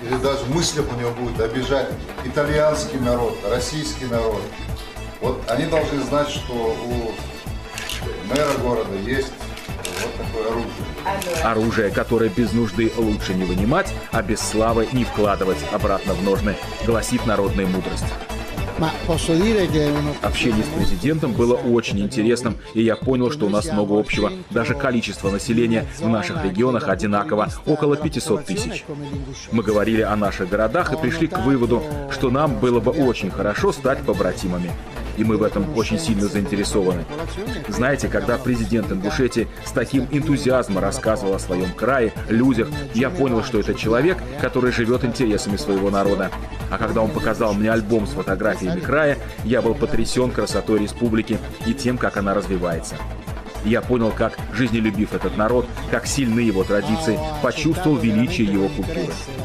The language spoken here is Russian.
или даже в мыслях у него будет обижать итальянский народ, российский народ. Вот они должны знать, что у мэра города есть вот такое оружие. Оружие, которое без нужды лучше не вынимать, а без славы не вкладывать обратно в ножны, гласит народная мудрость. Общение с президентом было очень интересным, и я понял, что у нас много общего. Даже количество населения в наших регионах одинаково, около 500 тысяч. Мы говорили о наших городах и пришли к выводу, что нам было бы очень хорошо стать побратимами. И мы в этом очень сильно заинтересованы. Знаете, когда президент Ингушетии с таким энтузиазмом рассказывал о своем крае, людях, я понял, что это человек, который живет интересами своего народа. А когда он показал мне альбом с фотографиями края, я был потрясен красотой республики и тем, как она развивается. Я понял, как жизнелюбив этот народ, как сильны его традиции, почувствовал величие его культуры.